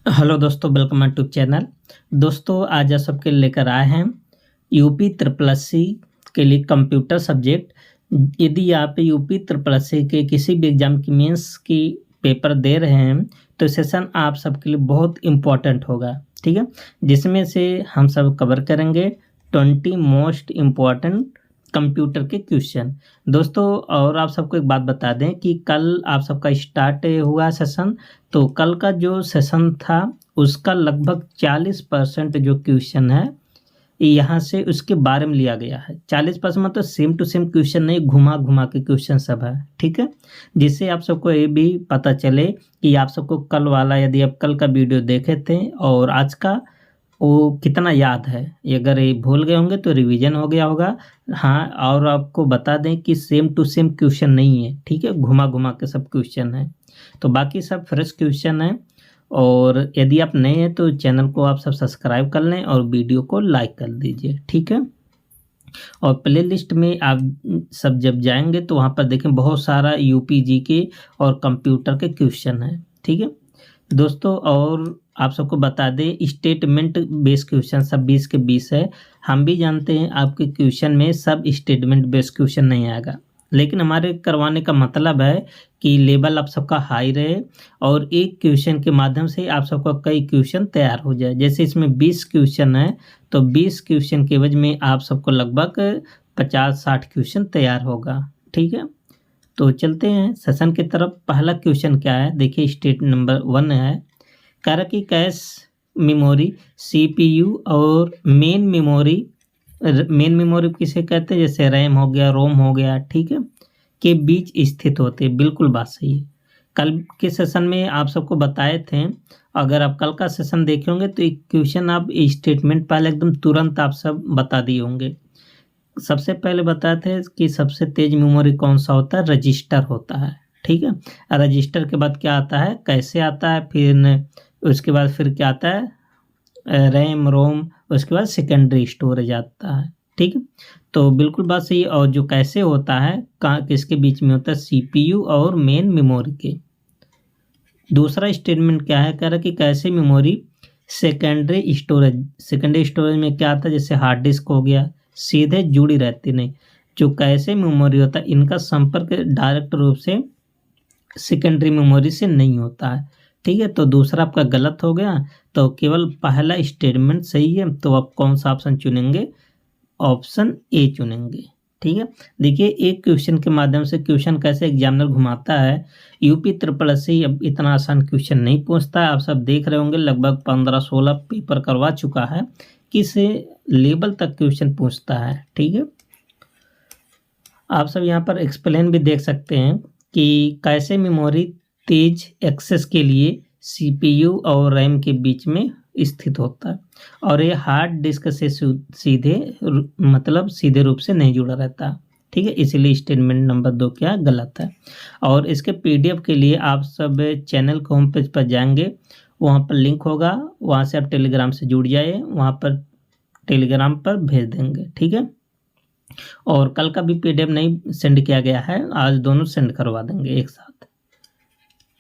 Hello दोस्तों, welcome my YouTube channel. दोस्तों आज आप सबके लेकर आए हैं यूपी ट्रिपल एस सी के लिए कंप्यूटर सब्जेक्ट। यदि आप यूपी ट्रिपल एस सी के किसी भी एग्जाम की मेंस की पेपर दे रहे हैं तो सेशन आप सबके लिए बहुत इम्पोर्टेंट होगा, ठीक है। जिसमें से हम सब कवर करेंगे 20 मोस्ट इम्पॉर्टेंट कंप्यूटर के क्वेश्चन। दोस्तों और आप सबको एक बात बता दें कि कल आप सबका स्टार्ट हुआ सेशन, तो कल का जो सेशन था उसका लगभग 40% जो क्वेश्चन है यहाँ से उसके बारे में लिया गया है। 40% मतलब सेम टू सेम क्वेश्चन नहीं, घुमा घुमा के क्वेश्चन सब है, ठीक है। जिससे आप सबको ये भी पता चले कि आप सबको कल वाला, यदि आप कल का वीडियो देखे थे और आज का, वो कितना याद है। ये अगर ये भूल गए होंगे तो रिवीजन हो गया होगा। हाँ, और आपको बता दें कि सेम टू सेम क्वेश्चन नहीं है, ठीक है, घुमा घुमा के सब क्वेश्चन है। तो बाकी सब फ्रेश क्वेश्चन है। और यदि आप नए हैं तो चैनल को आप सब सब्सक्राइब कर लें और वीडियो को लाइक कर दीजिए, ठीक है। और प्ले लिस्ट में आप सब जब जाएंगे तो वहाँ पर देखें बहुत सारा यूपी जी के और कंप्यूटर के क्वेश्चन है, ठीक है दोस्तों। और आप सबको बता दें स्टेटमेंट बेस्ड क्वेश्चन सब 20 के 20 है। हम भी जानते हैं आपके क्वेश्चन में सब स्टेटमेंट बेस्ड क्वेश्चन नहीं आएगा, लेकिन हमारे करवाने का मतलब है कि लेवल आप सबका हाई रहे और एक क्वेश्चन के माध्यम से आप सबका कई क्वेश्चन तैयार हो जाए। जैसे इसमें 20 क्वेश्चन है तो 20 क्वेश्चन के एवज में आप सबको लगभग 50-60 क्वेश्चन तैयार होगा, ठीक है। तो चलते हैं सेशन की तरफ। पहला क्वेश्चन क्या है देखिए, स्टेट नंबर 1 है। कह रहा कि कैश मेमोरी, सीपीयू और मेन मेमोरी किसे कहते हैं, जैसे रैम हो गया, रोम हो गया, ठीक है, के बीच स्थित होते हैं। बिल्कुल बात सही है। कल के सेशन में आप सबको बताए थे, अगर आप कल का सेशन देखे होंगे तो एक क्वेश्चन आप स्टेटमेंट पहले एकदम तुरंत आप सब बता दिए होंगे। सबसे पहले बताए थे कि सबसे तेज मेमोरी कौन सा होता है, रजिस्टर होता है, ठीक है। रजिस्टर के बाद क्या आता है, कैसे आता है, फिर उसके बाद फिर क्या आता है, रैम रोम, उसके बाद सेकेंडरी स्टोरेज आता है, ठीक है। तो बिल्कुल बात सही है। और जो कैसे होता है कहाँ किसके बीच में होता है, सीपीयू और मेन मेमोरी के। दूसरा स्टेटमेंट क्या है, कह रहा है कि कैसे मेमोरी सेकेंडरी स्टोरेज में क्या आता है, जैसे हार्ड डिस्क हो गया, सीधे जुड़ी रहती नहीं। जो कैसे मेमोरी होता है इनका संपर्क डायरेक्ट रूप से सेकेंडरी मेमोरी से नहीं होता है, ठीक है। तो दूसरा आपका गलत हो गया, तो केवल पहला स्टेटमेंट सही है। तो आप कौन सा ऑप्शन चुनेंगे, ऑप्शन ए चुनेंगे, ठीक है। देखिए एक क्वेश्चन के माध्यम से क्वेश्चन कैसे एग्जामिनर घुमाता है। यूपी ट्रिपल एस सी अब इतना आसान क्वेश्चन नहीं पूछता है। आप सब देख रहे होंगे लगभग 15-16 पेपर करवा चुका है, किस लेवल तक क्वेश्चन पूछता है, ठीक है। आप सब यहाँ पर एक्सप्लेन भी देख सकते हैं कि कैसे मेमोरी तेज एक्सेस के लिए सीपीयू और रैम के बीच में स्थित होता है और ये हार्ड डिस्क से सीधे रूप से नहीं जुड़ा रहता, ठीक है। इसीलिए स्टेटमेंट नंबर 2 क्या गलत है। और इसके पीडीएफ के लिए आप सब चैनल के होम पेज पर जाएंगे, वहाँ पर लिंक होगा, वहाँ से आप टेलीग्राम से जुड़ जाइए, वहाँ पर टेलीग्राम पर भेज देंगे, ठीक है। और कल का भी पीडीएफ नहीं सेंड किया गया है, आज दोनों सेंड करवा देंगे एक साथ।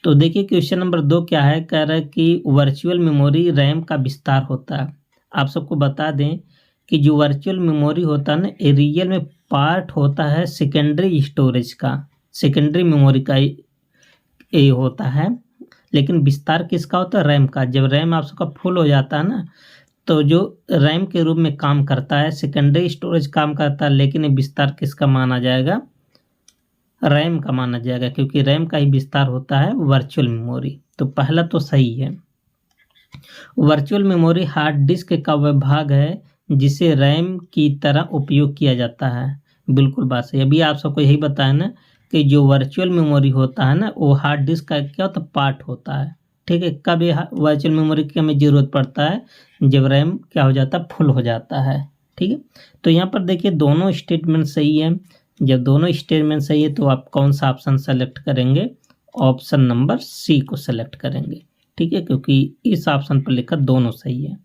तो देखिए क्वेश्चन नंबर 2 क्या है, कह रहा है कि वर्चुअल मेमोरी रैम का विस्तार होता है। आप सबको बता दें कि जो वर्चुअल मेमोरी होता है ना, ये रियल में पार्ट होता है सेकेंडरी स्टोरेज का, सेकेंडरी मेमोरी का ये होता है। लेकिन विस्तार किसका होता है, रैम का। जब रैम आप सबका फुल हो जाता है ना, तो जो रैम के रूप में काम करता है, सेकेंडरी स्टोरेज काम करता है, लेकिन ये विस्तार किसका माना जाएगा, रैम का माना जाएगा, क्योंकि रैम का ही विस्तार होता है वर्चुअल मेमोरी। तो पहला तो सही है। वर्चुअल मेमोरी हार्ड डिस्क का वह भाग है जिसे रैम की तरह उपयोग किया जाता है। बिल्कुल बात सही। अभी आप सबको यही बताया ना कि जो वर्चुअल मेमोरी होता है ना, वो हार्ड डिस्क का क्या होता है, पार्ट होता है, ठीक है। कब ये वर्चुअल मेमोरी की हमें ज़रूरत पड़ता है, जब रैम क्या हो जाता है, फुल हो जाता है, ठीक है। तो यहाँ पर देखिए दोनों स्टेटमेंट सही है। जब दोनों स्टेटमेंट सही है तो आप कौन सा ऑप्शन सेलेक्ट करेंगे, ऑप्शन नंबर सी को सेलेक्ट करेंगे, ठीक है, क्योंकि इस ऑप्शन पर लिखा दोनों सही है।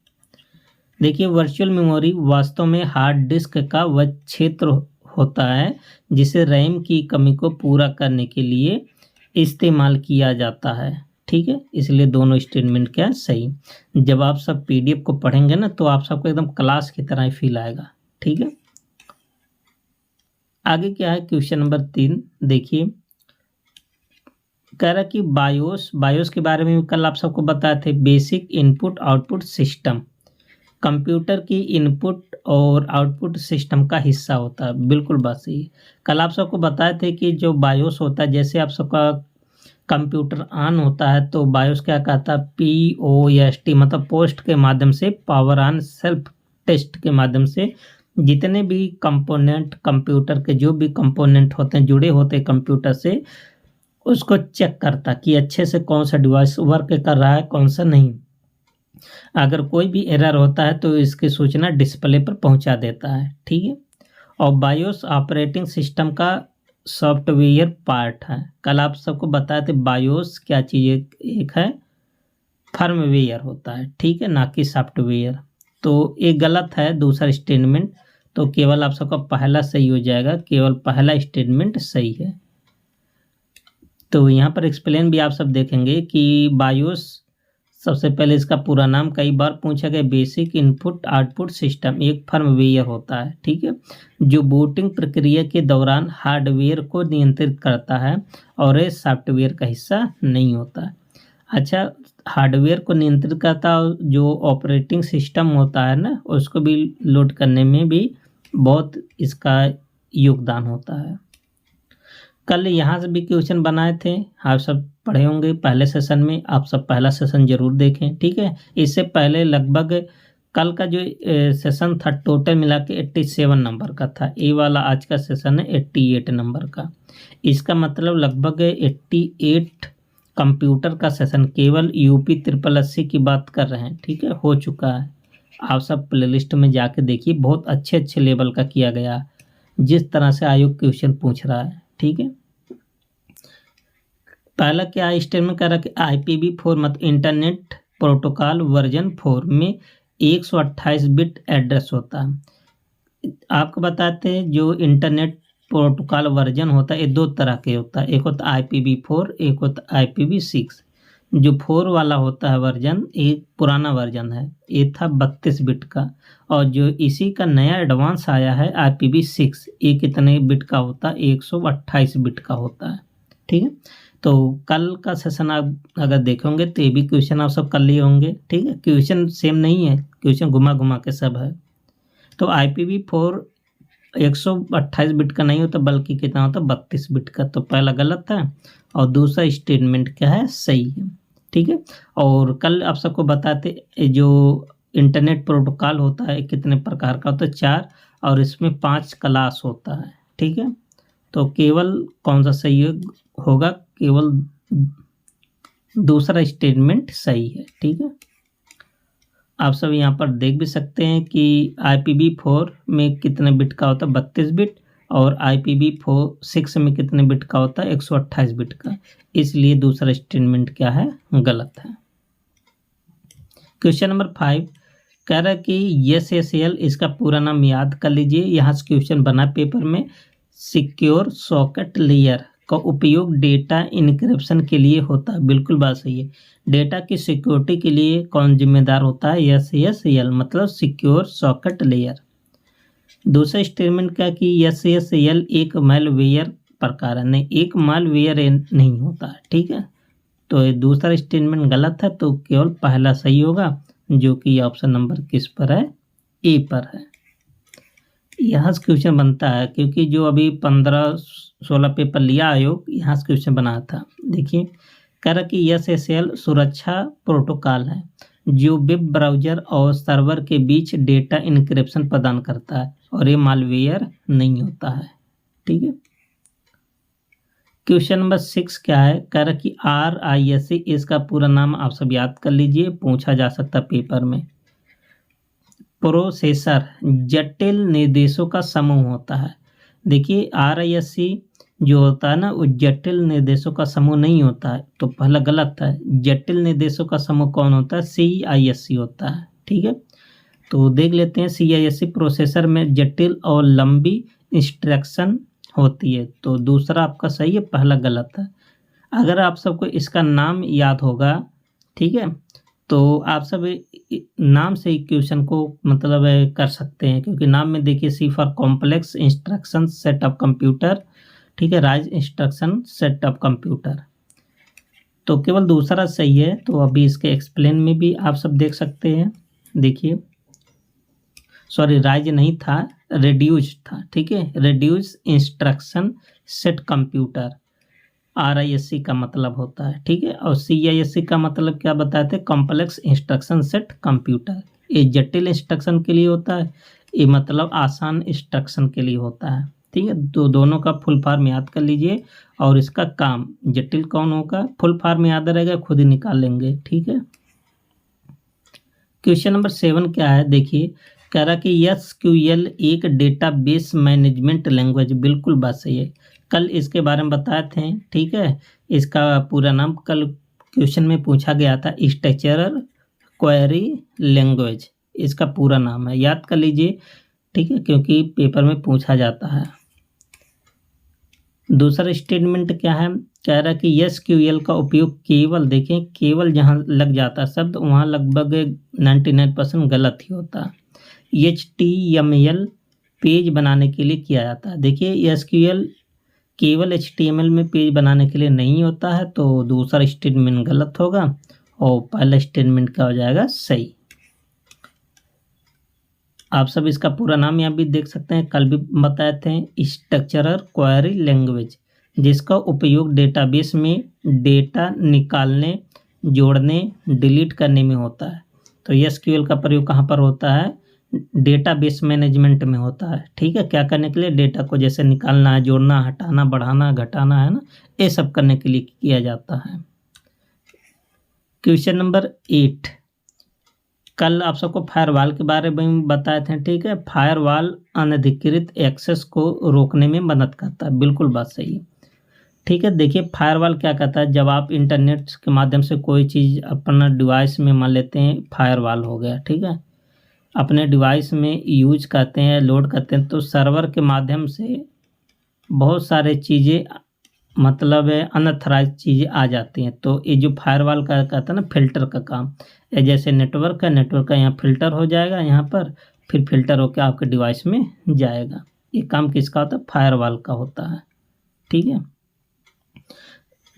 देखिए वर्चुअल मेमोरी वास्तव में हार्ड डिस्क का वह क्षेत्र होता है जिसे रैम की कमी को पूरा करने के लिए इस्तेमाल किया जाता है, ठीक है, इसलिए दोनों स्टेटमेंट क्या है, सही। जब आप सब पीडीएफ को पढ़ेंगे ना तो आप सबको एकदम क्लास की तरह ही फील आएगा। ठीक है, आगे क्या है, क्वेश्चन नंबर 3 देखिए, कह रहा कि बायोस के बारे में कल आप सबको बताए थे, basic input output system, computer की इनपुट और आउटपुट सिस्टम का हिस्सा होता है। बिल्कुल बात सही है। कल आप सबको बताए थे कि जो बायोस होता है, जैसे आप सबका कंप्यूटर ऑन होता है तो बायोस क्या कहता है, POST मतलब पोस्ट के माध्यम से, पावर ऑन सेल्फ टेस्ट के माध्यम से जितने भी कंपोनेंट, कंप्यूटर के जो भी कंपोनेंट होते हैं, जुड़े होते हैं कंप्यूटर से, उसको चेक करता कि अच्छे से कौन सा डिवाइस वर्क कर रहा है, कौन सा नहीं। अगर कोई भी एरर होता है तो इसकी सूचना डिस्प्ले पर पहुंचा देता है। ठीक है, और बायोस ऑपरेटिंग सिस्टम का सॉफ्टवेयर पार्ट है। कल आप सबको बताए थे बायोस क्या चीज़, एक है फर्मवेयर होता है, ठीक है, ना कि सॉफ्टवेयर। तो एक गलत है दूसरा स्टेटमेंट, तो केवल आप सबका पहला सही हो जाएगा, केवल पहला स्टेटमेंट सही है। तो यहाँ पर एक्सप्लेन भी आप सब देखेंगे कि बायोस, सबसे पहले इसका पूरा नाम कई बार पूछा गया, बेसिक इनपुट आउटपुट सिस्टम, एक फर्मवेयर होता है। ठीक है, जो बूटिंग प्रक्रिया के दौरान हार्डवेयर को नियंत्रित करता है और ये सॉफ्टवेयर का हिस्सा नहीं होता है। अच्छा, हार्डवेयर को नियंत्रित करता है, जो ऑपरेटिंग सिस्टम होता है ना, उसको भी लोड करने में भी बहुत इसका योगदान होता है। कल यहाँ से भी क्वेश्चन बनाए थे, आप सब पढ़े होंगे पहले सेशन में, आप सब पहला सेशन जरूर देखें। ठीक है, इससे पहले लगभग कल का जो सेशन था टोटल मिला के 87 नंबर का था, ये वाला आज का सेशन है 88 नंबर का। इसका मतलब लगभग 88 कंप्यूटर का सेशन केवल यूपी 8080 की बात कर रहे हैं। ठीक है, हो चुका है। आप सब प्लेलिस्ट में जाके देखिए, बहुत अच्छे अच्छे लेवल का किया गया, जिस तरह से आयोग क्वेश्चन पूछ रहा है। ठीक है, पहला क्या स्टेटमेंट कर रहा है कि IPv4 मतलब इंटरनेट प्रोटोकॉल वर्जन 4 में 128 बिट एड्रेस होता है। आपको बताते हैं जो इंटरनेट प्रोटोकॉल वर्जन होता है ये दो तरह के होता है, एक होता है IPv4, एक होता है IPv6। जो 4 वाला होता है वर्जन, एक पुराना वर्जन है, ये था 32 बिट का, और जो इसी का नया एडवांस आया है IPv6, ये कितने बिट का होता है, 128 बिट का होता है। ठीक है, तो कल का सेशन आप अगर देखोगे तो ये भी क्वेश्चन आप सब कर लिए होंगे। ठीक है, क्वेश्चन सेम नहीं है, क्वेश्चन घुमा घुमा के सब है। तो IPv4 128 बिट का नहीं होता, बल्कि कितना होता, 32 बिट का। तो पहला गलत है और दूसरा स्टेटमेंट क्या है, सही है। ठीक है, और कल आप सबको बताते जो इंटरनेट प्रोटोकॉल होता है कितने प्रकार का होता है, 4, और इसमें 5 क्लास होता है। ठीक है, तो केवल कौन सा सही होगा, केवल दूसरा स्टेटमेंट सही है। ठीक है, आप सब यहाँ पर देख भी सकते हैं कि IPv4 में कितने बिट का होता है, 32 बिट, और IPv6 में कितने बिट का होता है, 128 बिट का। इसलिए दूसरा स्टेटमेंट क्या है, गलत है। क्वेश्चन नंबर 5 कह रहा है कि SSL, इसका पूरा नाम याद कर लीजिए, यहाँ से क्वेश्चन बना पेपर में। सिक्योर सॉकेट लेयर का उपयोग डेटा इनक्रिप्शन के लिए होता है। बिल्कुल बात सही है। डेटा की सिक्योरिटी के लिए कौन जिम्मेदार होता है, SSL मतलब सिक्योर सॉकेट लेयर। दूसरा स्टेटमेंट क्या कि SSL एक मालवेयर प्रकार है, नहीं, एक मालवेयर नहीं होता है। ठीक है, तो ये दूसरा स्टेटमेंट गलत है, तो केवल पहला सही होगा, जो कि ऑप्शन नंबर किस पर है, ए पर है। यहाँ से क्वेश्चन बनता है, क्योंकि जो अभी 15-16 पेपर लिया आयोग, यहाँ से क्वेश्चन बना था। देखिए, कह रहा कि SSL सुरक्षा प्रोटोकॉल है जो वेब ब्राउजर और सर्वर के बीच डेटा इनक्रिप्शन प्रदान करता है, और ये मालवेयर नहीं होता है। ठीक है, क्वेश्चन नंबर 6 क्या है, कह रहा कि RISC, इसका पूरा नाम आप सब याद कर लीजिए, पूछा जा सकता पेपर में। प्रोसेसर जटिल निर्देशों का समूह होता है। देखिए, RISC जो होता है ना, वो जटिल निर्देशों का समूह नहीं होता है, तो पहला गलत है। जटिल निर्देशों का समूह कौन होता है, CISC होता है। ठीक है, तो देख लेते हैं। CISC प्रोसेसर में जटिल और लंबी इंस्ट्रक्शन होती है, तो दूसरा आपका सही है, पहला गलत है। अगर आप सबको इसका नाम याद होगा, ठीक है, तो आप सब नाम से ही क्वेश्चन को मतलब कर सकते हैं, क्योंकि नाम में देखिए C for complex instruction set of computer, ठीक है, rise instruction set of computer, तो केवल दूसरा सही है। तो अभी इसके एक्सप्लेन में भी आप सब देख सकते हैं, देखिए, सॉरी राइज नहीं था, रिड्यूस था, ठीक है, reduce instruction set computer, RISC का मतलब होता है, ठीक है, और CISC का मतलब क्या बताते हैं, कॉम्प्लेक्स इंस्ट्रक्शन सेट कंप्यूटर, ये जटिल इंस्ट्रक्शन के लिए होता है, ये मतलब आसान इंस्ट्रक्शन के लिए होता है, ठीक है। तो दोनों का फुल फॉर्म याद कर लीजिए, और इसका काम जटिल कौन होगा, फुल फॉर्म याद रहेगा, खुद ही निकाल लेंगे, ठीक है। क्वेश्चन नंबर 7 क्या है, देखिए, कह रहा कि SQL एक डेटाबेस मैनेजमेंट लैंग्वेज, बिल्कुल बात सही है, कल इसके बारे में बताए थे, ठीक है। इसका पूरा नाम कल क्वेश्चन में पूछा गया था, स्ट्रक्चरल क्वेरी लैंग्वेज, इसका पूरा नाम है, याद कर लीजिए, ठीक है, क्योंकि पेपर में पूछा जाता है। दूसरा स्टेटमेंट क्या है, कह रहा कि SQL का उपयोग केवल, देखें केवल जहाँ लग जाता है शब्द वहाँ लगभग 99% गलत ही होता है, HTML पेज बनाने के लिए किया जाता है। देखिए SQL केवल HTML में पेज बनाने के लिए नहीं होता है, तो दूसरा स्टेटमेंट गलत होगा और पहला स्टेटमेंट क्या हो जाएगा, सही। आप सब इसका पूरा नाम यहाँ भी देख सकते हैं, कल भी बताए थे, स्ट्रक्चरल क्वेरी लैंग्वेज, जिसका उपयोग डेटाबेस में डेटा निकालने, जोड़ने, डिलीट करने में होता है। तो SQL का प्रयोग कहाँ पर होता है, डेटाबेस मैनेजमेंट में होता है, ठीक है, क्या करने के लिए, डेटा को जैसे निकालना है, जोड़ना, हटाना, बढ़ाना, घटाना, है ना, ये सब करने के लिए किया जाता है। क्वेश्चन नंबर 8, कल आप सबको फायरवॉल के बारे में बताए थे, ठीक है, फायरवॉल अनधिकृत एक्सेस को रोकने में मदद करता है, बिल्कुल बात सही है, ठीक है। देखिए फायरवॉल क्या कहता है, जब आप इंटरनेट के माध्यम से कोई चीज़ अपना डिवाइस में मान लेते हैं, फायरवॉल हो गया, ठीक है, अपने डिवाइस में यूज करते हैं, लोड करते हैं, तो सर्वर के माध्यम से बहुत सारे चीज़ें मतलब अनऑथराइज चीज़ें आ जाती हैं, तो ये जो फायरवॉल का कहता है ना, फिल्टर का काम, ये जैसे नेटवर्क का यहाँ फिल्टर हो जाएगा, यहाँ पर फिर फिल्टर होकर आपके डिवाइस में जाएगा, ये काम किसका होता है, फायरवॉल का होता है, ठीक है।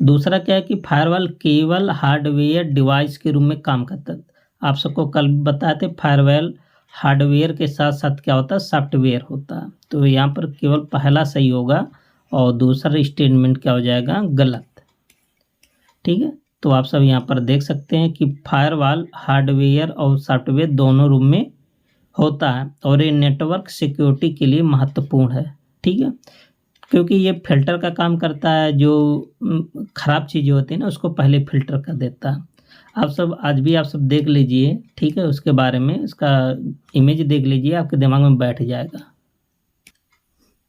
दूसरा क्या है कि फायरवॉल केवल हार्डवेयर डिवाइस के रूप में काम करता है, आप सबको कल बताए थे, फायरवॉल हार्डवेयर के साथ साथ क्या होता है, सॉफ्टवेयर होता है, तो यहाँ पर केवल पहला सही होगा और दूसरा स्टेटमेंट क्या हो जाएगा, गलत, ठीक है। तो आप सब यहाँ पर देख सकते हैं कि फायरवॉल हार्डवेयर और सॉफ्टवेयर दोनों रूप में होता है, और ये नेटवर्क सिक्योरिटी के लिए महत्वपूर्ण है, ठीक है, क्योंकि ये फिल्टर का काम करता है, जो ख़राब चीज़ें होती हैं ना उसको पहले फिल्टर कर देता है। आप सब आज भी आप सब देख लीजिए, ठीक है, उसके बारे में इसका इमेज देख लीजिए, आपके दिमाग में बैठ जाएगा।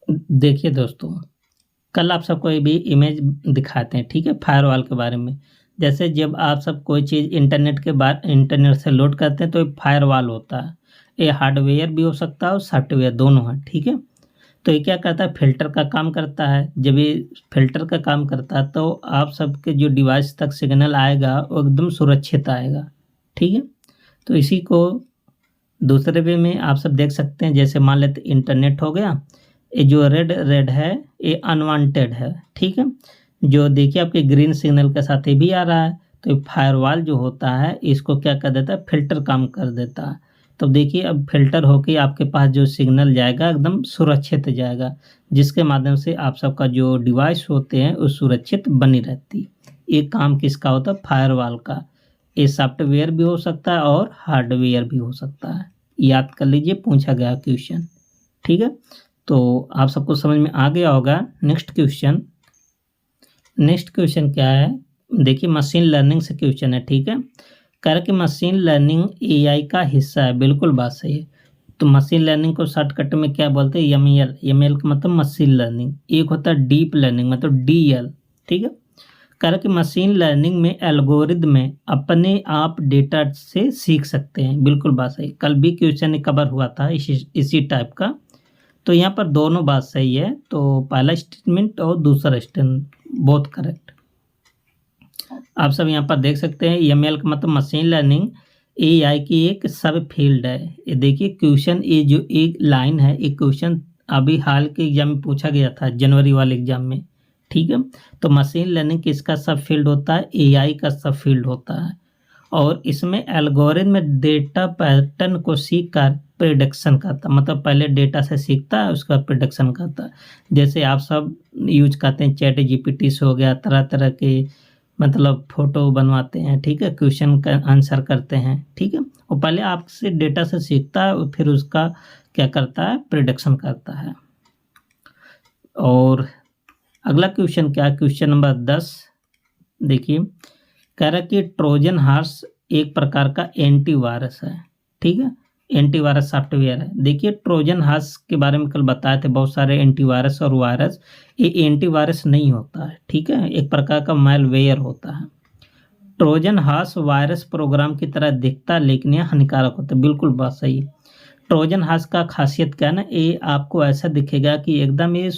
देखिए दोस्तों, कल आप सबको ये भी इमेज दिखाते हैं, ठीक है, फायरवॉल के बारे में, जैसे जब आप सब कोई चीज़ इंटरनेट से लोड करते हैं तो ये फायरवॉल होता है, ये हार्डवेयर भी हो सकता है और सॉफ्टवेयर दोनों है, ठीक है। तो ये क्या करता है, फिल्टर का काम करता है, जब ये फिल्टर का काम करता है तो आप सबके जो डिवाइस तक सिग्नल आएगा वो एकदम सुरक्षित आएगा, ठीक है। तो इसी को दूसरे वे में आप सब देख सकते हैं, जैसे मान लेते इंटरनेट हो गया, ये जो रेड है ये अनवांटेड है, ठीक है, जो देखिए आपके ग्रीन सिग्नल के साथ ये भी आ रहा है, तो ये फायरवॉल जो होता है इसको क्या कर देता है, फिल्टर काम कर देता है। तो देखिए अब फिल्टर होके आपके पास जो सिग्नल जाएगा एकदम सुरक्षित जाएगा, जिसके माध्यम से आप सबका जो डिवाइस होते हैं वो सुरक्षित बनी रहती। ये काम किसका होता है, फायरवॉल का, ये सॉफ्टवेयर भी हो सकता है और हार्डवेयर भी हो सकता है, याद कर लीजिए, पूछा गया क्वेश्चन, ठीक है। तो आप सबको समझ में आ गया होगा। नेक्स्ट क्वेश्चन क्या है, देखिए मशीन लर्निंग से क्वेश्चन है, ठीक है, कह रहा कि मशीन लर्निंग AI का हिस्सा है, बिल्कुल बात सही है। तो मशीन लर्निंग को शॉर्टकट में क्या बोलते हैं, ML का मतलब मशीन लर्निंग, एक होता है डीप लर्निंग मतलब DL, ठीक है। कह रहा कि मशीन लर्निंग में एल्गोरिदम अपने आप डेटा से सीख सकते हैं, बिल्कुल बात सही, कल भी क्वेश्चन कवर हुआ था इसी टाइप का। तो यहाँ पर दोनों बात सही है, तो पहला स्टेटमेंट और दूसरा स्टेटमेंट बहुत करेक्ट। आप सब यहाँ पर देख सकते हैं एमएल का मतलब मशीन लर्निंग एआई की एक सब फील्ड है। ये देखिए क्वेश्चन, ये जो एक लाइन है, एक क्वेश्चन अभी हाल के एग्जाम में पूछा गया था, जनवरी वाले एग्जाम में। ठीक है, तो मशीन लर्निंग किसका सब फील्ड होता है? एआई का सब फील्ड होता है। और इसमें एल्गोरिथम में डेटा पैटर्न को सीख कर प्रिडिक्शन करता, मतलब पहले डेटा से सीखता है उसका प्रिडिक्शन करता है। जैसे आप सब यूज करते हैं चैट जीपीटी से हो गया, तरह तरह के मतलब फोटो बनवाते हैं, ठीक है, क्वेश्चन का आंसर करते हैं, ठीक है। और पहले आपसे डेटा से सीखता है और फिर उसका क्या करता है? प्रिडिक्शन करता है। और अगला क्वेश्चन क्या है? क्वेश्चन नंबर 10 देखिए, कह रहा है कि ट्रोजन हॉर्स एक प्रकार का एंटीवायरस है, ठीक है, एंटीवायरस सॉफ्टवेयर है। देखिए ट्रोजन हॉर्स के बारे में कल बताए थे, बहुत सारे एंटीवायरस और वायरस। ये एंटीवायरस नहीं होता है, ठीक है, एक प्रकार का मैलवेयर होता है। ट्रोजन हॉर्स वायरस प्रोग्राम की तरह दिखता है लेकिन यह हानिकारक होता है। बिल्कुल बात सही है। ट्रोजन हॉर्स का खासियत क्या है ना, ये आपको ऐसा दिखेगा कि एकदम ये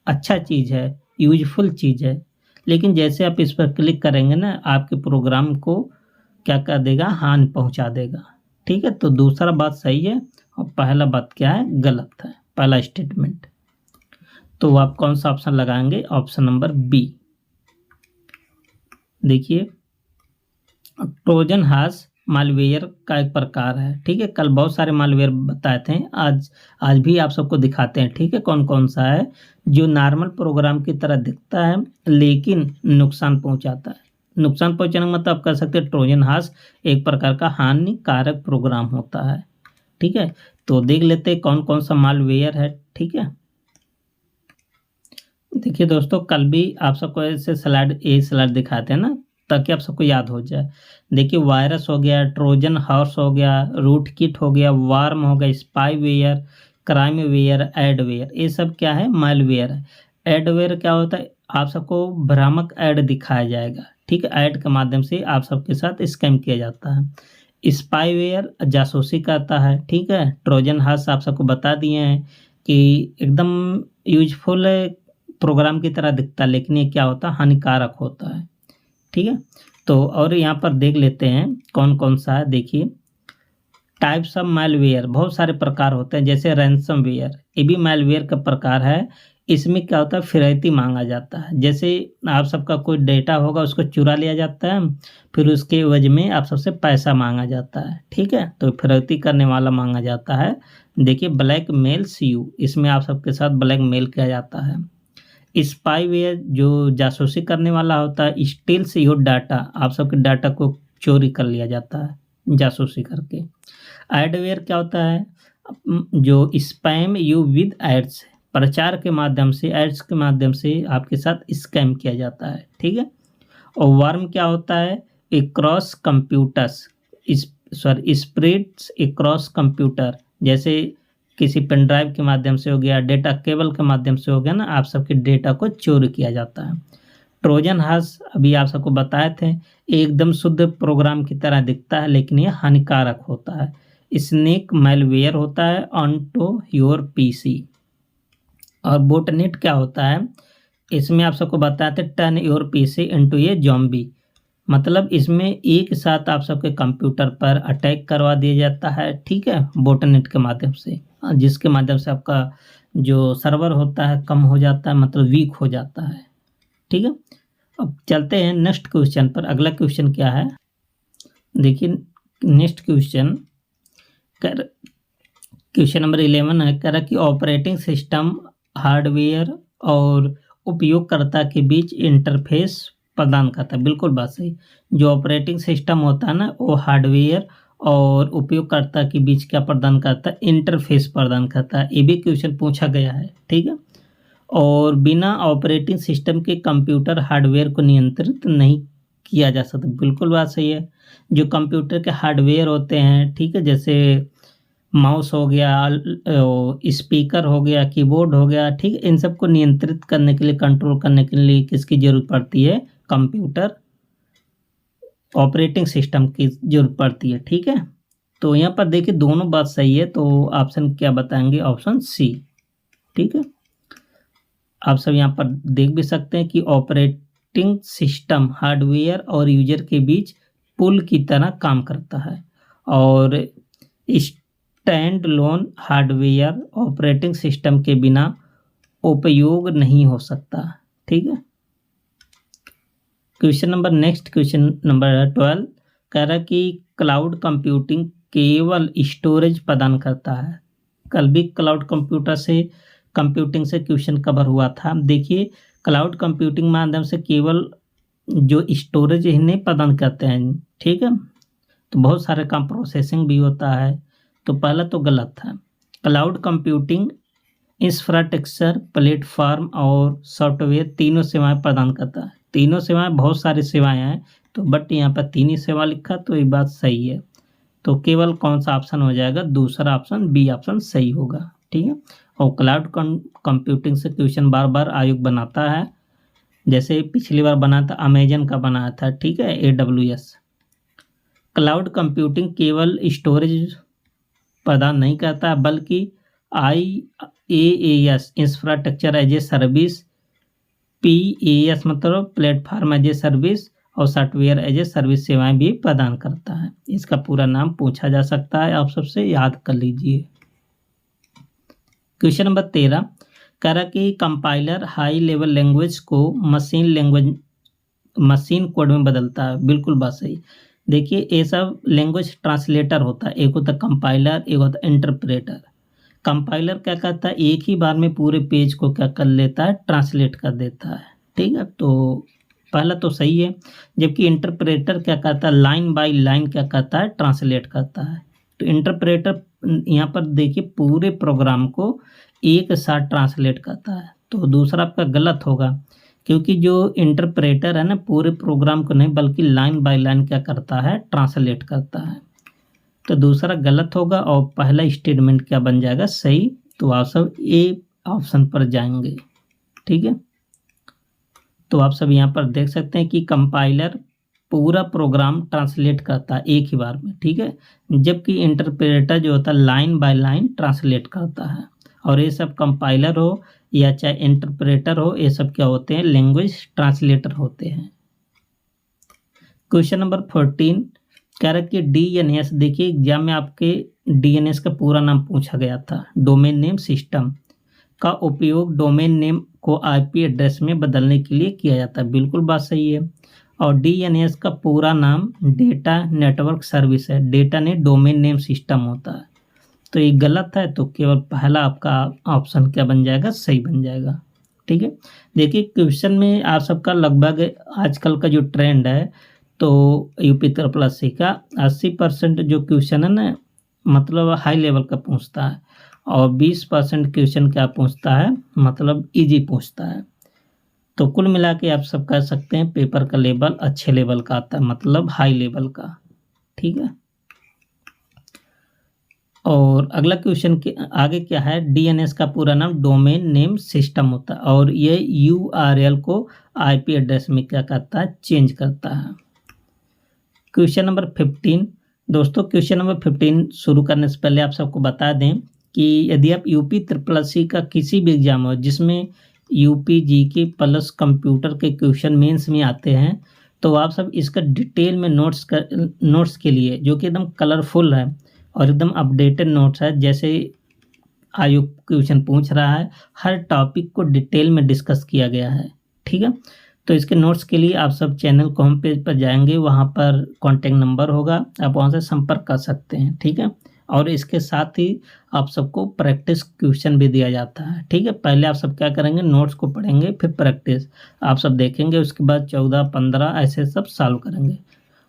अच्छा चीज़ है, यूजफुल चीज़ है, लेकिन जैसे आप इस पर क्लिक करेंगे ना, आपके प्रोग्राम को क्या कर देगा? हानि पहुंचा देगा। ठीक है, तो दूसरा बात सही है और पहला बात क्या है? गलत है, पहला स्टेटमेंट। तो आप कौन सा ऑप्शन लगाएंगे? Option number B. देखिए ट्रोजन हॉर्स मालवेयर का एक प्रकार है, ठीक है, कल बहुत सारे मालवेयर बताए थे, आज भी आप सबको दिखाते हैं, ठीक है, कौन कौन सा है जो नॉर्मल प्रोग्राम की तरह दिखता है लेकिन नुकसान पहुंचाता है। नुकसान पहुंचाने का मतलब आप कह सकते हैं ट्रोजन हॉर्स एक प्रकार का हानिकारक प्रोग्राम होता है, ठीक है। तो देख लेते हैं कौन कौन सा मालवेयर है, ठीक है। देखिए दोस्तों, कल भी आप सबको ऐसे स्लाइड दिखाते हैं ना, ताकि आप सबको याद हो जाए। देखिए वायरस हो गया, ट्रोजन हॉर्स हो गया, रूट किट हो गया, वार्म हो गया, स्पाईवेयर, क्राइमवेयर, एडवेयर, ये सब क्या है? मालवेयर है। एडवेयर क्या होता है? आप सबको भ्रामक ऐड दिखाया जाएगा, ठीक है, ऐड के माध्यम से आप सबके साथ स्कैम किया जाता है। स्पाईवेयर जासूसी करता है, ठीक है। ट्रोजन हॉर्स आप सबको बता दिए हैं कि एकदम यूजफुल प्रोग्राम की तरह दिखता है लेकिन ये क्या होता है? हानिकारक होता है, ठीक है। तो और यहाँ पर देख लेते हैं कौन कौन सा है। देखिए टाइप्स ऑफ मालवेयर, बहुत सारे प्रकार होते हैं, जैसे रैंसमवेयर, ये भी मालवेयर का प्रकार है। इसमें क्या होता है? फिरौती मांगा जाता है। जैसे आप सबका कोई डेटा होगा, उसको चुरा लिया जाता है, फिर उसके एवज में आप सबसे पैसा मांगा जाता है, ठीक है, तो फिरौती करने वाला मांगा जाता है। देखिए ब्लैक मेल CU, इसमें आप सबके साथ ब्लैक मेल किया जाता है। स्पाईवेयर जो जासूसी करने वाला होता है, स्टील्स योर डाटा, आप सबके डाटा को चोरी कर लिया जाता है जासूसी करके। एडवेयर क्या होता है? जो स्पैम यू विद एड्स, प्रचार के माध्यम से, एड्स के माध्यम से आपके साथ स्कैम किया जाता है, ठीक है। और वर्म क्या होता है? Across computers, spreads across computer, जैसे किसी पेन ड्राइव के माध्यम से हो गया, डेटा केबल के माध्यम से हो गया ना, आप सबके डेटा को चोरी किया जाता है। ट्रोजन हॉर्स अभी आप सबको बताए थे, एकदम शुद्ध प्रोग्राम की तरह दिखता है लेकिन ये हानिकारक होता है। स्नेक मैलवेयर होता है ऑनटू योर PC। और बोटनेट क्या होता है? इसमें आप सबको बताते turn your PC into A zombie, मतलब इसमें एक साथ आप सबके कंप्यूटर पर अटैक करवा दिया जाता है, ठीक है, बोटनेट के माध्यम से, जिसके माध्यम से आपका जो सर्वर होता है कम हो जाता है, मतलब वीक हो जाता है, ठीक है। अब चलते हैं नेक्स्ट क्वेश्चन पर। अगला क्वेश्चन क्या है? देखिए नेक्स्ट क्वेश्चन नंबर 11 है, कह रहा कि ऑपरेटिंग सिस्टम हार्डवेयर और उपयोगकर्ता के बीच इंटरफेस प्रदान करता है। बिल्कुल बात सही। जो ऑपरेटिंग सिस्टम होता है ना, वो हार्डवेयर और उपयोगकर्ता के बीच क्या प्रदान करता है? इंटरफेस प्रदान करता है। ये भी क्वेश्चन पूछा गया है, ठीक है। और बिना ऑपरेटिंग सिस्टम के कंप्यूटर हार्डवेयर को नियंत्रित नहीं किया जा सकता। बिल्कुल बात सही है। जो कंप्यूटर के हार्डवेयर होते हैं, ठीक है, जैसे माउस हो गया, स्पीकर हो गया, कीबोर्ड हो गया, ठीक है, इन सब को नियंत्रित करने के लिए, कंट्रोल करने के लिए किसकी जरूरत पड़ती है? कंप्यूटर ऑपरेटिंग सिस्टम की जरूरत पड़ती है, ठीक है। तो यहाँ पर देखिए दोनों बात सही है, तो ऑप्शन क्या बताएंगे? ऑप्शन C, ठीक है। आप सब यहाँ पर देख भी सकते हैं कि ऑपरेटिंग सिस्टम हार्डवेयर और यूजर के बीच पुल की तरह काम करता है और stand loan hardware operating system के बिना उपयोग नहीं हो सकता। ठीक है। नेक्स्ट क्वेश्चन नंबर 12 कह रहा है कि क्लाउड कंप्यूटिंग केवल स्टोरेज प्रदान करता है। कल भी क्लाउड कंप्यूटिंग से क्वेश्चन कवर हुआ था। देखिए, क्लाउड कंप्यूटिंग माध्यम से केवल जो स्टोरेज ही नहीं प्रदान करते हैं, ठीक है, तो बहुत सारे काम प्रोसेसिंग भी होता है। तो पहला तो गलत था। क्लाउड कंप्यूटिंग इंफ्रास्ट्रक्चर, प्लेटफॉर्म और सॉफ्टवेयर तीनों सेवाएं प्रदान करता है। तीनों सेवाएं, बहुत सारी सेवाएं हैं, तो बट यहाँ पर तीन ही सेवा लिखा, तो ये बात सही है। तो केवल कौन सा ऑप्शन हो जाएगा? दूसरा ऑप्शन, बी ऑप्शन सही होगा। ठीक है। और क्लाउड कंप्यूटिंग से क्वेश्चन बार बार आयोग बनाता है। जैसे पिछली बार बना था, अमेजन का बनाया था, ठीक है, AWS। क्लाउड कंप्यूटिंग केवल स्टोरेज प्रदान नहीं करता बल्कि IaaS infrastructure as a service, PaaS मतलब प्लेटफॉर्म एज ए सर्विस और सॉफ्टवेयर एज ए सर्विस सेवाएं भी प्रदान करता है। इसका पूरा नाम पूछा जा सकता है, आप सबसे याद कर लीजिए। क्वेश्चन नंबर 13 कह रहा कि कंपाइलर हाई लेवल लैंग्वेज को मशीन कोड में बदलता है। बिल्कुल बात सही। देखिए, ये सब लैंग्वेज ट्रांसलेटर होता है। एक होता है कंपाइलर, एक होता है इंटरप्रेटर। कंपाइलर क्या करता है? एक ही बार में पूरे पेज को क्या कर लेता है? ट्रांसलेट कर देता है। ठीक है, तो पहला तो सही है। जबकि इंटरप्रेटर क्या करता है? लाइन बाय लाइन क्या करता है? ट्रांसलेट करता है। तो इंटरप्रेटर यहाँ पर देखिए पूरे प्रोग्राम को एक साथ ट्रांसलेट करता है। तो दूसरा आपका गलत होगा, क्योंकि जो इंटरप्रेटर है ना, पूरे प्रोग्राम को नहीं बल्कि लाइन बाय लाइन क्या करता है? ट्रांसलेट करता है। तो दूसरा गलत होगा और पहला स्टेटमेंट क्या बन जाएगा? सही। तो आप सब ए ऑप्शन पर जाएंगे। ठीक है, तो आप सब यहाँ पर देख सकते हैं कि कंपाइलर पूरा प्रोग्राम ट्रांसलेट करता है एक ही बार में। ठीक है, जबकि इंटरप्रेटर जो होता है लाइन बाय लाइन ट्रांसलेट करता है। और ये सब कंपाइलर हो या चाहे इंटरप्रेटर हो, ये सब क्या होते हैं? लैंग्वेज ट्रांसलेटर होते हैं। क्वेश्चन नंबर 14 कह रहा है कि DNS, देखिए एग्जाम में आपके DNS का पूरा नाम पूछा गया था। डोमेन नेम सिस्टम का उपयोग डोमेन नेम को IP एड्रेस में बदलने के लिए किया जाता है। बिल्कुल बात सही है। और DNS का पूरा नाम डेटा नेटवर्क सर्विस है। डेटा ने डोमेन नेम सिस्टम होता है। तो ये गलत है, तो केवल पहला आपका ऑप्शन क्या बन जाएगा? सही बन जाएगा। ठीक है, देखिए क्वेश्चन में आप सबका लगभग आजकल का जो ट्रेंड है, तो UP SSC का 80% जो क्वेश्चन है ना, मतलब हाई लेवल का पूछता है और 20% क्वेश्चन क्या पूछता है? मतलब इजी पूछता है। तो कुल मिला के आप सब कह सकते हैं पेपर का लेवल अच्छे लेवल का आता है, मतलब हाई लेवल का। ठीक है, और अगला क्वेश्चन के आगे क्या है? DNS का पूरा नाम डोमेन नेम सिस्टम होता है और ये URL को IP एड्रेस में क्या करता है? चेंज करता है। क्वेश्चन नंबर 15 दोस्तों, क्वेश्चन नंबर 15 शुरू करने से पहले आप सबको बता दें कि यदि आप UP SSC का किसी भी एग्जाम हो जिसमें UP GK प्लस कंप्यूटर के क्वेश्चन मेंस में आते हैं, तो आप सब इसका डिटेल में नोट्स के लिए, जो कि एकदम कलरफुल है और एकदम अपडेटेड नोट्स है, जैसे आयोग क्वेश्चन पूछ रहा है, हर टॉपिक को डिटेल में डिस्कस किया गया है। ठीक है, तो इसके नोट्स के लिए आप सब चैनल को होम पेज पर जाएंगे, वहाँ पर कॉन्टेक्ट नंबर होगा, आप वहाँ से संपर्क कर सकते हैं। ठीक है, और इसके साथ ही आप सबको प्रैक्टिस क्वेश्चन भी दिया जाता है। ठीक है, पहले आप सब क्या करेंगे? नोट्स को पढ़ेंगे, फिर प्रैक्टिस आप सब देखेंगे, उसके बाद 14, 15 ऐसे सब सॉल्व करेंगे।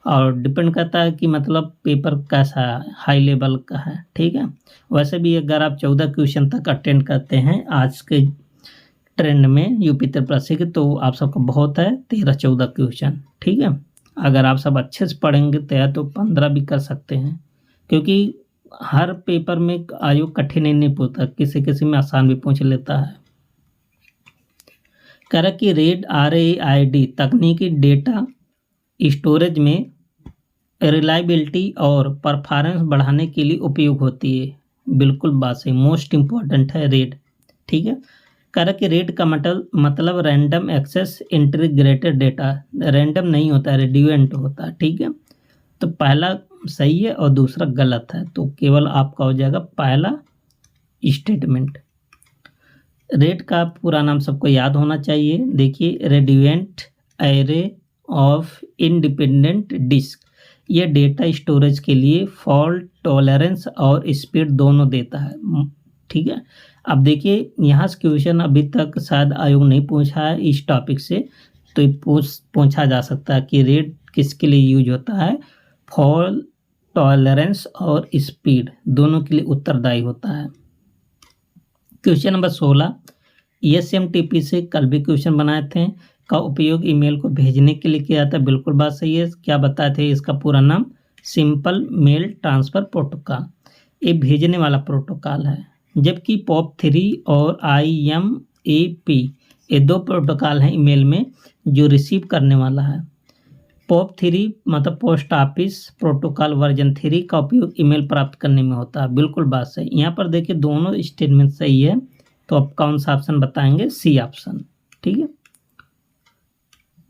और डिपेंड करता है कि मतलब पेपर कैसा है, हाई लेवल का है। ठीक है, वैसे भी अगर आप 14 क्वेश्चन तक अटेंड करते हैं आज के ट्रेंड में UP SSC के, तो आप सबका बहुत है 13-14 क्वेश्चन। ठीक है, अगर आप सब अच्छे से पढ़ेंगे तो 15 भी कर सकते हैं, क्योंकि हर पेपर में आयोग कठिन नहीं पूछता, किसी किसी में आसान भी पूछ लेता है। कह रहा कि RAID तकनीकी डेटा स्टोरेज में रिलायबिलिटी और परफॉर्मेंस बढ़ाने के लिए उपयोग होती है। बिल्कुल बात सही, मोस्ट इम्पॉर्टेंट है RAID। ठीक है, कह रहा कि रीड का मतलब random access integrated data, random नहीं होता है, रेडियोएंट होता है। ठीक है, तो पहला सही है और दूसरा गलत है, तो केवल आपका हो जाएगा पहला स्टेटमेंट। रेड का पूरा नाम सबको याद होना चाहिए। देखिए, redundant array of independent disk, यह डेटा स्टोरेज के लिए फॉल्ट टॉलरेंस और स्पीड दोनों देता है। ठीक है, अब देखिए यहाँ से क्वेश्चन अभी तक शायद आयोग नहीं पूछा है इस टॉपिक से, तो ये पूछा जा सकता है कि रेड किसके लिए यूज होता है, फॉल्ट टॉलरेंस और स्पीड दोनों के लिए उत्तरदायी होता है। क्वेश्चन नंबर 16, SMTP से कल भी क्वेश्चन बनाए थे, का उपयोग ईमेल को भेजने के लिए किया था। बिल्कुल बात सही है। क्या बताए थे, इसका पूरा नाम सिंपल मेल ट्रांसफ़र प्रोटोकॉल, ये भेजने वाला प्रोटोकॉल है। जबकि POP3 और IMAP ये दो प्रोटोकॉल हैं ईमेल में जो रिसीव करने वाला है। POP3 मतलब पोस्ट ऑफिस प्रोटोकॉल वर्जन 3 का उपयोग ईमेल प्राप्त करने में होता है। बिल्कुल बात सही। यहाँ पर देखिए दोनों स्टेटमेंट सही है, तो आप कौन सा ऑप्शन बताएंगे, सी ऑप्शन। ठीक है,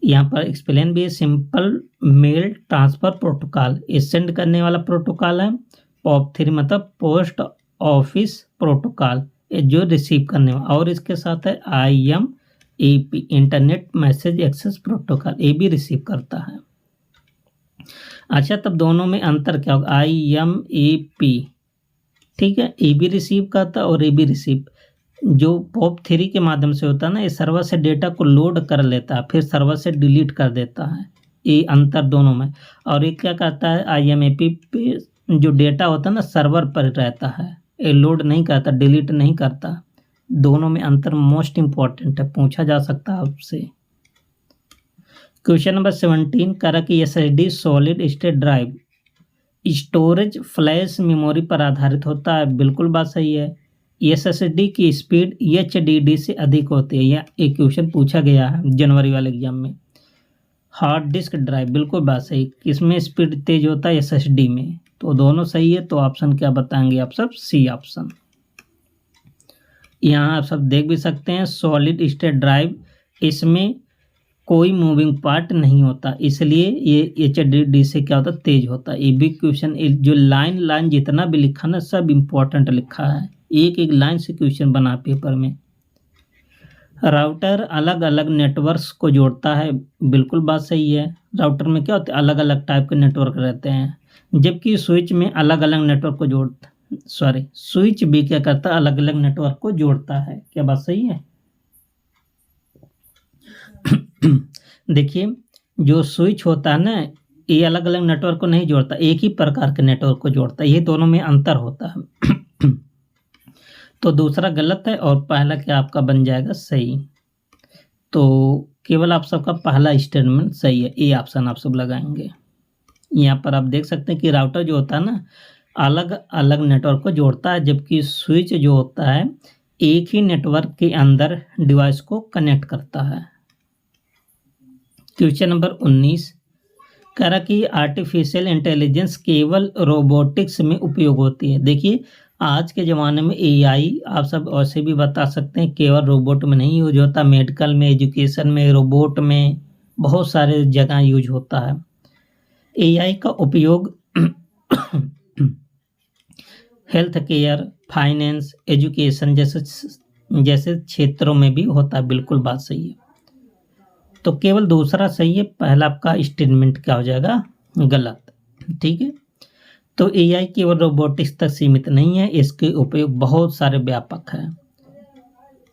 यहाँ पर एक्सप्लेन भी है, सिंपल मेल ट्रांसफ़र प्रोटोकॉल ये सेंड करने वाला प्रोटोकॉल है। POP3 मतलब पोस्ट ऑफिस प्रोटोकॉल ये जो रिसीव करने वाला, और इसके साथ है IMAP internet message access protocol, ये भी रिसीव करता है। अच्छा, तब दोनों में अंतर क्या होगा, IMAP ठीक है, ये भी रिसीव करता है और ये भी रिसीव, जो POP3 के माध्यम से होता है ना, ये सर्वर से डेटा को लोड कर लेता है फिर सर्वर से डिलीट कर देता है, ये अंतर दोनों में। और ये क्या करता है, IMAP पे जो डेटा होता है ना सर्वर पर रहता है, ये लोड नहीं करता, डिलीट नहीं करता। दोनों में अंतर मोस्ट इम्पॉर्टेंट है, पूछा जा सकता है आपसे। क्वेश्चन नंबर 17 करा कि SSD solid state drive storage flash memory पर आधारित होता है। बिल्कुल बात सही है। SSD की स्पीड HDD से अधिक होती है, यह एक क्वेश्चन पूछा गया है जनवरी वाले एग्जाम में। हार्ड डिस्क ड्राइव, बिल्कुल बात सही, किसमें स्पीड तेज होता है, SSD में, तो दोनों सही है। तो ऑप्शन क्या बताएंगे आप सब, सी ऑप्शन। यहाँ आप सब देख भी सकते हैं सॉलिड स्टेट ड्राइव, इसमें कोई मूविंग पार्ट नहीं होता, इसलिए ये HDD से क्या होता है, तेज होता है। ये भी क्वेश्चन जो लाइन जितना भी लिखा ना सब इम्पोर्टेंट लिखा है, एक एक लाइन से क्वेश्चन बना पेपर में। राउटर अलग अलग नेटवर्क्स को जोड़ता है, बिल्कुल बात सही है। राउटर में क्या होता है, अलग अलग टाइप के नेटवर्क रहते हैं, जबकि स्विच में अलग अलग नेटवर्क को स्विच भी क्या करता है, अलग अलग नेटवर्क को जोड़ता है। क्या बात सही है। देखिए, जो स्विच होता है ना, ये अलग अलग नेटवर्क को नहीं जोड़ता, एक ही प्रकार के नेटवर्क को जोड़ता है, ये दोनों में अंतर होता है। तो दूसरा गलत है और पहला क्या आपका बन जाएगा सही। तो केवल आप सबका पहला स्टेटमेंट सही है, ये ऑप्शन आप सब लगाएंगे। यहाँ पर आप देख सकते हैं कि राउटर जो होता है ना अलग अलग नेटवर्क को जोड़ता है, जबकि स्विच जो होता है एक ही नेटवर्क के अंदर डिवाइस को कनेक्ट करता है। क्वेश्चन नंबर 19 कह रहा कि आर्टिफिशियल इंटेलिजेंस केवल रोबोटिक्स में उपयोग होती है। देखिए, आज के ज़माने में AI आप सब ऐसे भी बता सकते हैं केवल रोबोट में नहीं यूज होता, मेडिकल में, एजुकेशन में, रोबोट में, बहुत सारे जगह यूज होता है। AI का उपयोग हेल्थ केयर, फाइनेंस, एजुकेशन जैसे क्षेत्रों में भी होता है। बिल्कुल बात सही है। तो केवल दूसरा सही है, पहला आपका स्टेटमेंट क्या हो जाएगा, गलत। ठीक है, तो AI केवल रोबोटिक्स तक सीमित नहीं है, इसके उपयोग बहुत सारे व्यापक है।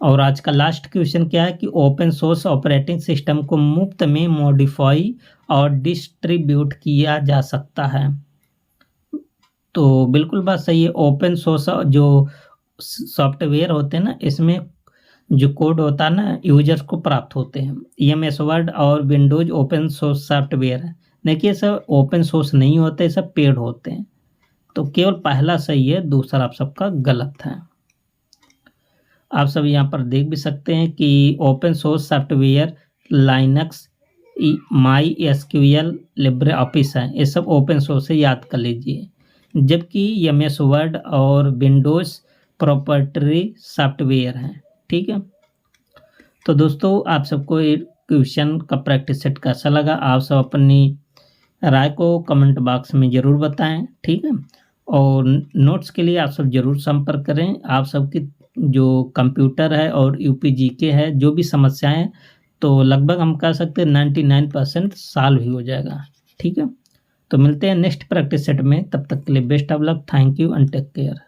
और आज का लास्ट क्वेश्चन क्या है कि ओपन सोर्स ऑपरेटिंग सिस्टम को मुफ्त में मॉडिफाई और डिस्ट्रीब्यूट किया जा सकता है। तो बिल्कुल बात सही है। ओपन सोर्स जो सॉफ्टवेयर होते हैं ना, इसमें जो कोड होता है ना यूजर्स को प्राप्त होते हैं। MS वर्ड और विंडोज ओपन सोर्स सॉफ्टवेयर है। देखिए, सब ओपन सोर्स नहीं होते, सब पेड होते हैं। तो केवल पहला सही है, दूसरा आप सबका गलत है। आप सब यहाँ पर देख भी सकते हैं कि open source software Linux, MySQL, Libre office है, ये सब ओपन सोर्स से याद कर लीजिए। जबकि MS वर्ड और विंडोज प्रोप्राइटरी सॉफ्टवेयर हैं। ठीक है, तो दोस्तों आप सबको ये क्वेश्चन का प्रैक्टिस सेट कैसा लगा, आप सब अपनी राय को कमेंट बॉक्स में ज़रूर बताएं, ठीक है। और नोट्स के लिए आप सब ज़रूर संपर्क करें। आप सबकी जो कंप्यूटर है और यूपी जीके है, जो भी समस्याएं हैं, तो लगभग हम कह सकते हैं 99% सॉल्व ही हो जाएगा, ठीक है। तो मिलते हैं नेक्स्ट प्रैक्टिस सेट में, तब तक के लिए best of luck, thank you and take care.